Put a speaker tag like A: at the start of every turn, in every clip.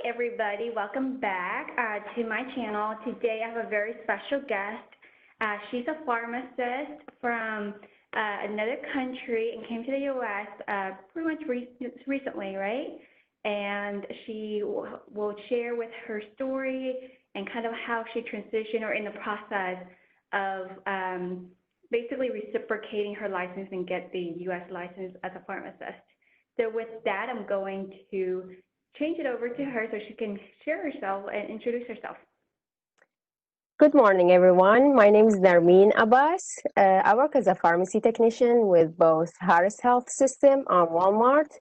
A: everybody. Welcome back to my channel. Today I have a very special guest. She's a pharmacist from another country and came to the U.S. Pretty much recently, right? And she will share with her story and kind of how she transitioned or in the process of basically reciprocating her license and get the U.S. license as a pharmacist. So with that, I'm going to change it over to her so she can share herself and introduce herself.
B: Good morning, everyone. My name is Narmeen Abbas. I work as a pharmacy technician with both Harris Health System and Walmart.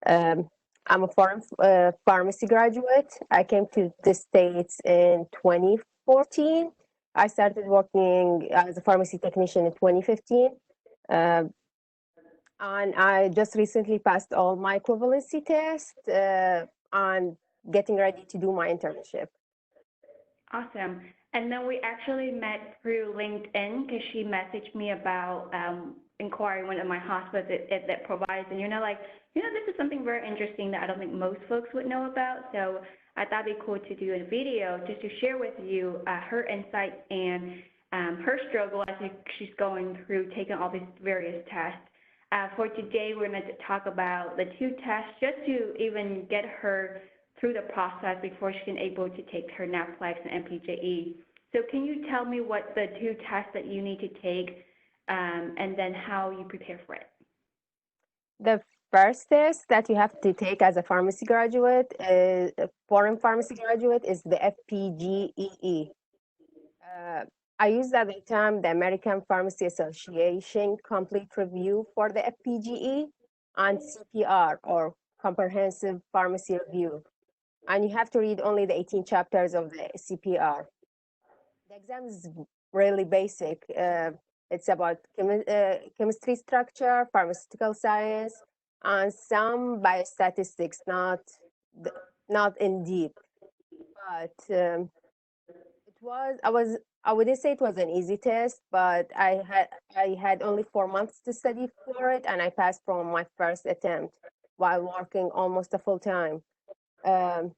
B: I'm a pharmacy graduate. I came to the States in 2014. I started working as a pharmacy technician in 2015. And I just recently passed all my equivalency tests. I'm getting ready to do my internship.
A: Awesome. And then we actually met through LinkedIn because she messaged me about inquiring one of my hospitals that provides, and this is something very interesting that I don't think most folks would know about. So I thought it'd be cool to do a video just to share with you her insights and her struggle as she's going through taking all these various tests. For today, we're going to talk about the two tests just to even get her through the process before she can able to take her NAPLEX and MPJE. So can you tell me what the two tests that you need to take and then how you prepare for it?
B: The first test that you have to take as a pharmacy graduate, a foreign pharmacy graduate, is the FPGEE. I used at the time the American Pharmacy Association complete review for the FPGE and CPR, or Comprehensive Pharmacy Review. And you have to read only the 18 chapters of the CPR. The exam is really basic. It's about chemistry structure, pharmaceutical science, and some biostatistics, not in deep. But I wouldn't say it was an easy test, but I had only 4 months to study for it, and I passed from my first attempt while working almost a full time. There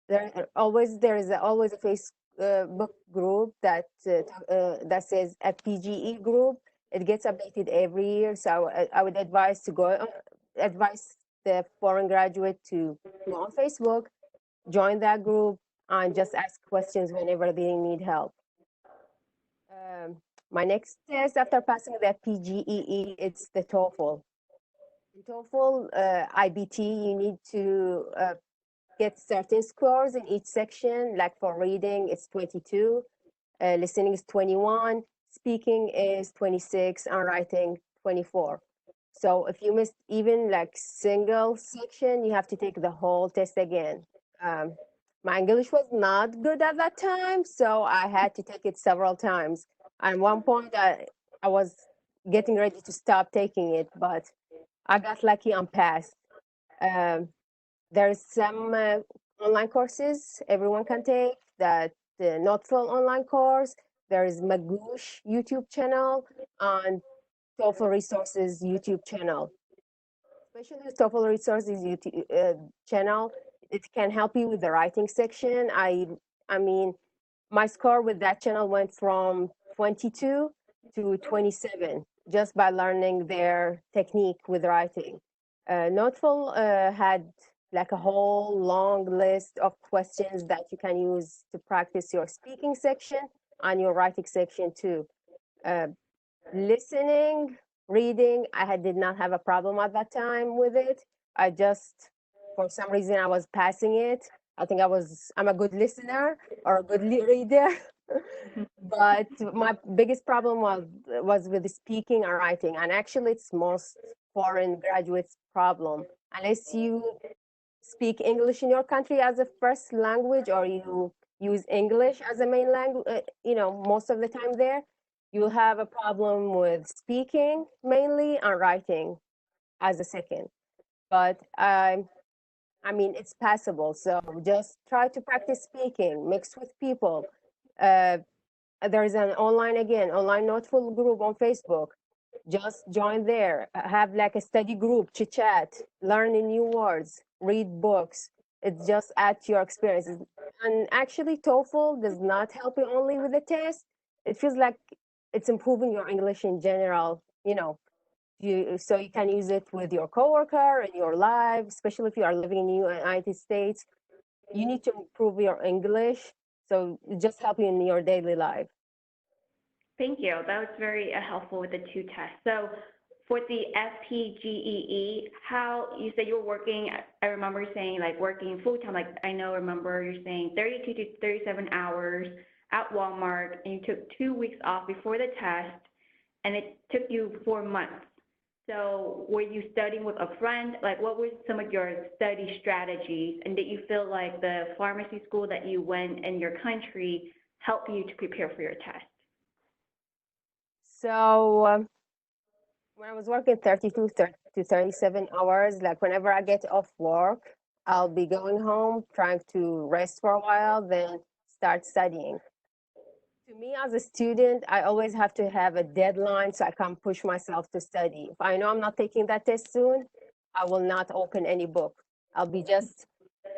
B: is always a Facebook group that says FPGE group. It gets updated every year, so I would advise the foreign graduate to go on Facebook, join that group, and just ask questions whenever they need help. My next test after passing the FPGEE, it's the TOEFL. In TOEFL, IBT, you need to get certain scores in each section. Like for reading, it's 22, listening is 21, speaking is 26, and writing 24. So if you missed even like single section, you have to take the whole test again. My English was not good at that time, so I had to take it several times. At one point, I was getting ready to stop taking it, but I got lucky and passed. There's some online courses everyone can take, that the NOTFL online course. There is Magoosh YouTube channel and TOEFL Resources YouTube channel. Especially the TOEFL Resources YouTube channel, it can help you with the writing section. I mean, my score with that channel went from 22 to 27 just by learning their technique with writing. NOTFL had like a whole long list of questions that you can use to practice your speaking section and your writing section too. Listening, reading, did not have a problem at that time with it. I just, for some reason, I was passing it. I think I'm a good listener or a good reader. But my biggest problem was with the speaking and writing. And actually, it's most foreign graduates' problem. Unless you speak English in your country as a first language, or you use English as a main language, most of the time there, you'll have a problem with speaking mainly and writing as a second. But it's passable. So just try to practice speaking, mix with people. There is an online NOTFL group on Facebook. Just join there. Have like a study group, chit chat, learn new words, read books, It's just add to your experiences. And actually, TOEFL does not help you only with the test. It feels like it's improving your English in general, so you can use it with your coworker in your life, especially if you are living in the United States. You need to improve your English, so it just help you in your daily life.
A: Thank you. That was very helpful with the two tests. So for the FPGEE, how you said you were working, I remember saying like working full time, like remember you're saying 32 to 37 hours at Walmart, and you took 2 weeks off before the test, and it took you 4 months. So were you studying with a friend? Like what were some of your study strategies? And did you feel like the pharmacy school that you went in your country helped you to prepare for your test?
B: So when I was working 32 to 37 hours, like whenever I get off work, I'll be going home, trying to rest for a while, then start studying. To me, as a student, I always have to have a deadline so I can push myself to study. If I know I'm not taking that test soon, I will not open any book. I'll be just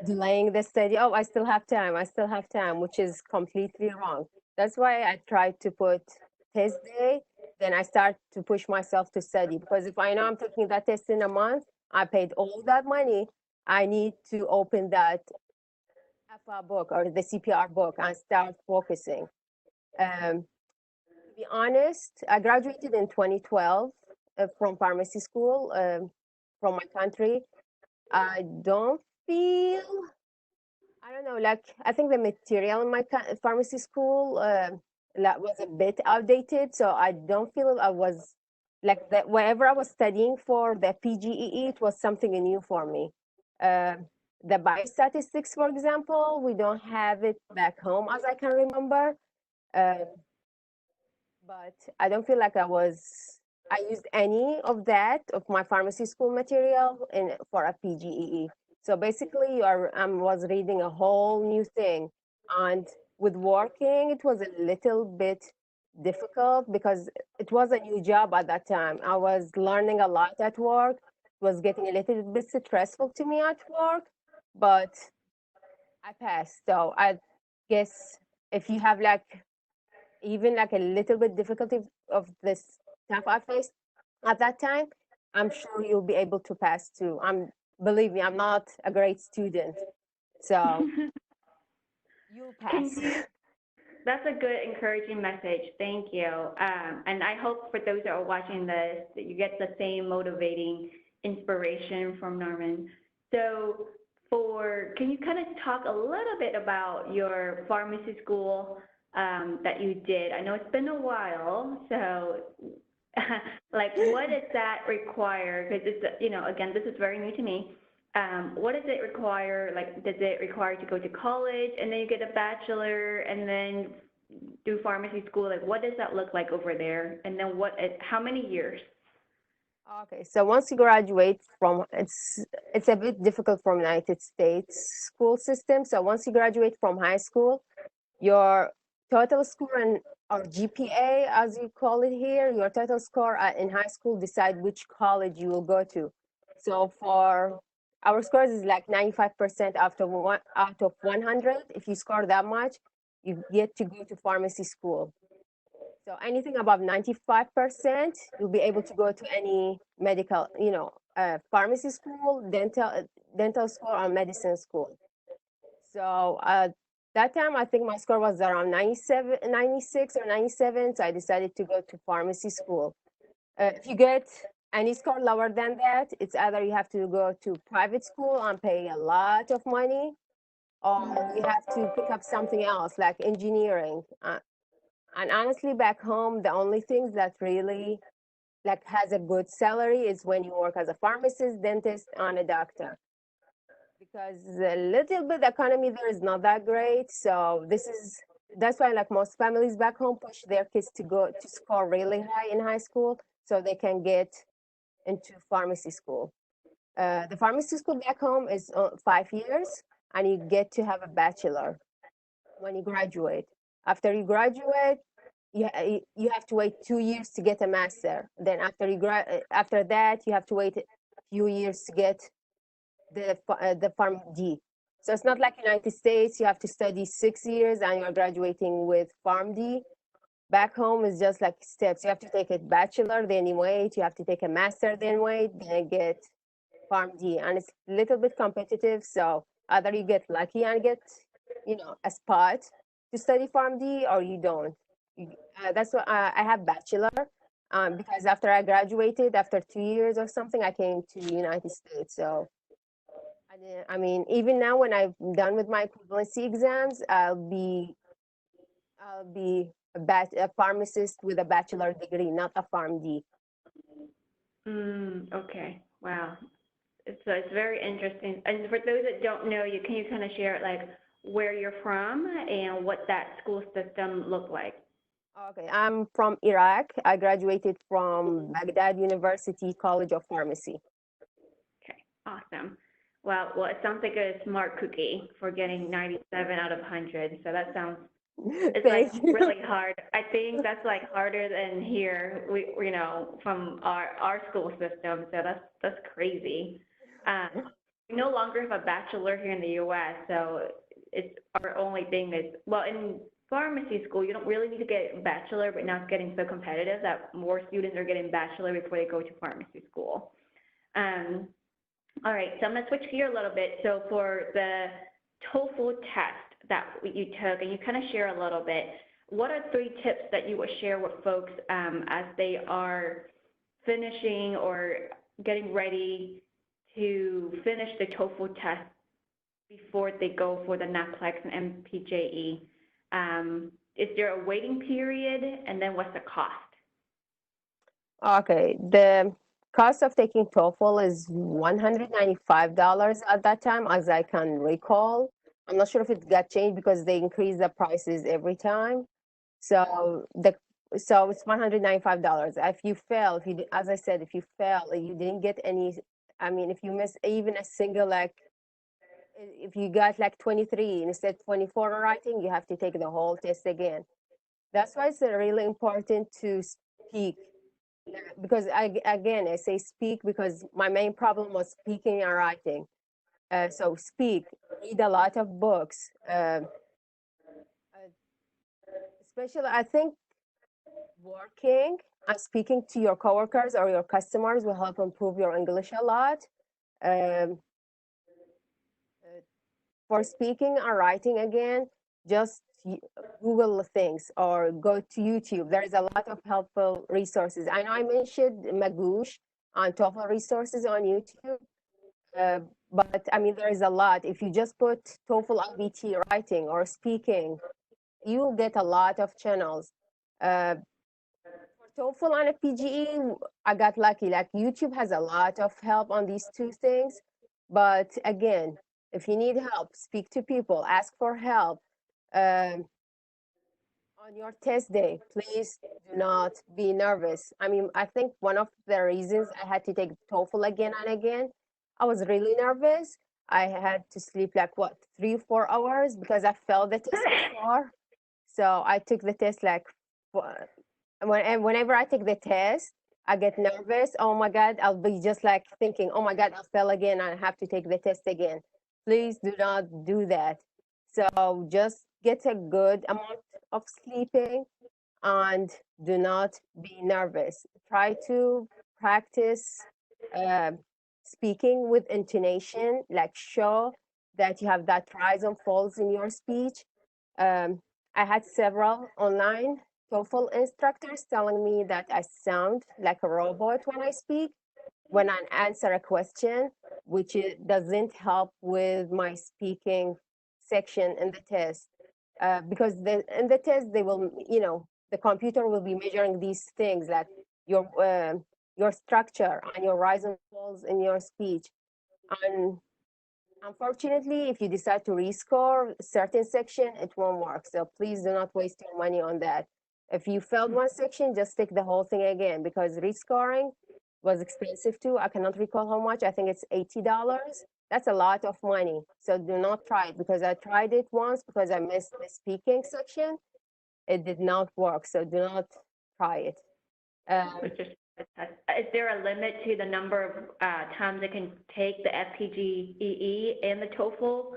B: delaying the study. Oh, I still have time. I still have time, which is completely wrong. That's why I try to put test day. Then I start to push myself to study, because if I know I'm taking that test in a month, I paid all that money. I need to open that FA book or the CPR book and start focusing. To be honest, I graduated in 2012 from pharmacy school from my country. I don't feel, I don't know, like I think the material in my pharmacy school was a bit outdated, so I don't feel I was like that. Wherever I was studying for the PGEE, it was something new for me. Uh, the biostatistics, for example, we don't have it back home as I can remember. Uh, but I don't feel like I used any of that of my pharmacy school material in for a PGEE. So basically, I was reading a whole new thing, and with working, it was a little bit difficult because it was a new job at that time. I was learning a lot at work. It was getting a little bit stressful to me at work, but I passed. So I guess if you have like even like a little bit difficulty of this stuff I faced at that time, I'm sure you'll be able to pass too. Believe me, I'm not a great student, so you'll
A: Can
B: pass.
A: you, that's a good encouraging message. Thank you. And I hope for those that are watching this that you get the same motivating inspiration from Norman. So can you kind of talk a little bit about your pharmacy school that you did? I know it's been a while, so like what does that require? Because again, this is very new to me. What does it require? Like, does it require to go to college and then you get a bachelor and then do pharmacy school? Like, what does that look like over there? And then how many years?
B: Okay, so once you graduate from, it's a bit difficult from United States school system. So once you graduate from high school, your total score and or GPA, as you call it here, your total score in high school decide which college you will go to. So for our scores is like 95% out of 100. If you score that much, you get to go to pharmacy school. So anything above 95%, you'll be able to go to any medical, pharmacy school, dental school, or medicine school. So that time, I think my score was around 97, 96 or 97. So I decided to go to pharmacy school. If you get any score lower than that, it's either you have to go to private school and pay a lot of money, or you have to pick up something else like engineering. And honestly, back home, the only things that really like has a good salary is when you work as a pharmacist, dentist, and a doctor. Because a little bit the economy there is not that great. So that's why like most families back home push their kids to go to score really high in high school so they can get into pharmacy school. The pharmacy school back home is 5 years, and you get to have a bachelor when you graduate. After you graduate, you have to wait 2 years to get a master. Then after that, you have to wait a few years to get the PharmD. So it's not like United States, you have to study 6 years and you're graduating with PharmD. Back home is just like steps. You have to take a bachelor, then you wait. You have to take a master, then wait, then get PharmD. And it's a little bit competitive. So either you get lucky and get, a spot to study PharmD or you don't. That's what I have bachelor because after I graduated, after 2 years or something, I came to the United States. So I mean, even now when I'm done with my equivalency exams, I'll be a pharmacist with a bachelor degree, not a PharmD.
A: Okay. Wow. It's very interesting. And for those that don't know you, can you kind of share like where you're from and what that school system looked like?
B: Okay, I'm from Iraq. I graduated from Baghdad University College of Pharmacy.
A: Okay, awesome. Well, it sounds like a smart cookie for getting 97 out of 100. So that sounds, it's like
B: Thank you.
A: really hard. I think that's like harder than here, from our school system. So that's crazy. We no longer have a bachelor here in the U.S., so it's our only thing is, well, in pharmacy school, you don't really need to get a bachelor, but now it's getting so competitive that more students are getting bachelor before they go to pharmacy school. All right, so I'm going to switch gear a little bit. So for the TOEFL test that you took, and you kind of share a little bit, what are 3 tips that you would share with folks as they are finishing or getting ready to finish the TOEFL test before they go for the NAPLEX and MPJE? Is there a waiting period, and then what's the cost?
B: Okay, the cost of taking TOEFL is $195 at that time, as I can recall. I'm not sure if it got changed because they increase the prices every time. So it's $195. If you fail, as I said, if you fail, you didn't get any. I mean, if you miss even a single, like, if you got like 23 instead 24 writing, you have to take the whole test again. That's why it's really important to speak. Because I say speak because my main problem was speaking and writing. So speak, read a lot of books. Especially, I think working and speaking to your coworkers or your customers will help improve your English a lot. Um, for speaking and writing again, just Google things or go to YouTube. There is a lot of helpful resources. I know I mentioned Magoosh on TOEFL resources on YouTube, but I mean, there is a lot. If you just put TOEFL LBT writing or speaking, you will get a lot of channels. For TOEFL and FPGE, I got lucky. Like YouTube has a lot of help on these 2 things. But again, if you need help, speak to people, ask for help. Um, on your test day, please do not be nervous. I mean, I think one of the reasons I had to take TOEFL again and again, I was really nervous. I had to sleep like 3 or 4 hours because I failed the test before. So I took the test like whenever I take the test, I get nervous. Oh my God, I'll be just like thinking, oh my God, I'll fail again. I have to take the test again. Please do not do that. So just get a good amount of sleeping and do not be nervous. Try to practice uh, speaking with intonation, like show that you have that rise and falls in your speech. Um, I had several online TOEFL instructors telling me that I sound like a robot when I speak, when I answer a question, which doesn't help with my speaking section in the test. Because in the test, they will, the computer will be measuring these things like your structure and your rise and falls in your speech. And unfortunately, if you decide to rescore a certain section, it won't work. So please do not waste your money on that. If you failed one section, just take the whole thing again because rescoring was expensive too. I cannot recall how much. I think it's $80. That's a lot of money. So do not try it because I tried it once because I missed the speaking section. It did not work. So do not try it.
A: Is there a limit to the number of times it can take the FPGEE and the TOEFL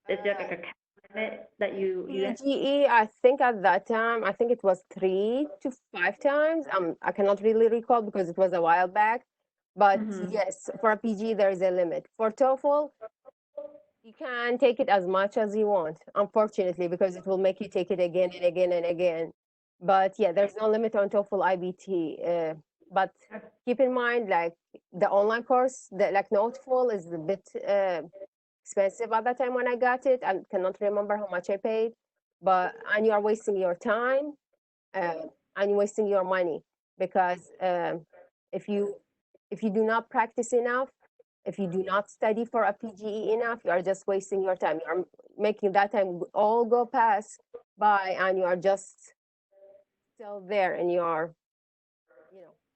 A: Is there like a cap limit that you have?
B: PGE, I think at that time, I think it was 3 to 5 times. I cannot really recall because it was a while back. But
A: Mm-hmm.
B: yes, for a PG, there is a limit. For TOEFL, you can take it as much as you want, unfortunately, because it will make you take it again and again and again. But yeah, there's no limit on TOEFL IBT. But keep in mind, like the online course, like TOEFL is a bit expensive at that time when I got it. I cannot remember how much I paid, and you are wasting your time uh, and you're wasting your money because if you if you do not practice enough, if you do not study for a PGE enough, you are just wasting your time. You are making that time all go pass by, and you are just still there, and you are,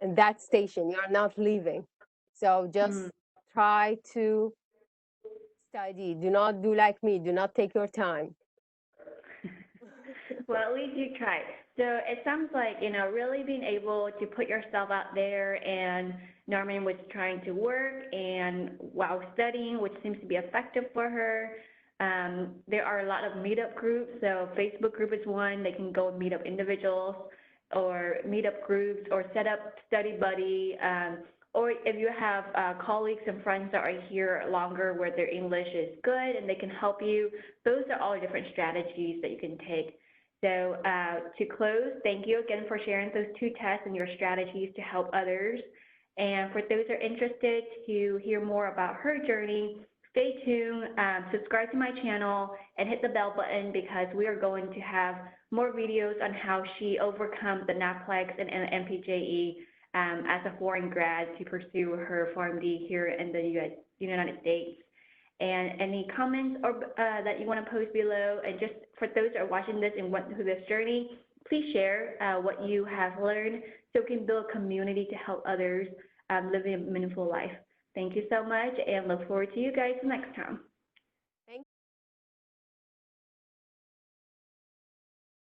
B: in that station. You are not leaving. So just try to study. Do not do like me. Do not take your time.
A: Well, at least you tried. So it sounds like, really being able to put yourself out there, and Norman was trying to work and while studying, which seems to be effective for her. There are a lot of meetup groups. So Facebook group is one. They can go and meet up individuals or meetup groups or set up study buddy. Or if you have colleagues and friends that are here longer where their English is good and they can help you, those are all different strategies that you can take. So to close, thank you again for sharing those two tests and your strategies to help others. And for those who are interested to hear more about her journey, stay tuned, subscribe to my channel, and hit the bell button because we are going to have more videos on how she overcome the NAPLEX and MPJE as a foreign grad to pursue her PharmD here in the United States. And any comments or that you want to post below, and just for those that are watching this and went through this journey, please share what you have learned so we can build a community to help others living a meaningful life. Thank you so much, and look forward to you guys next time.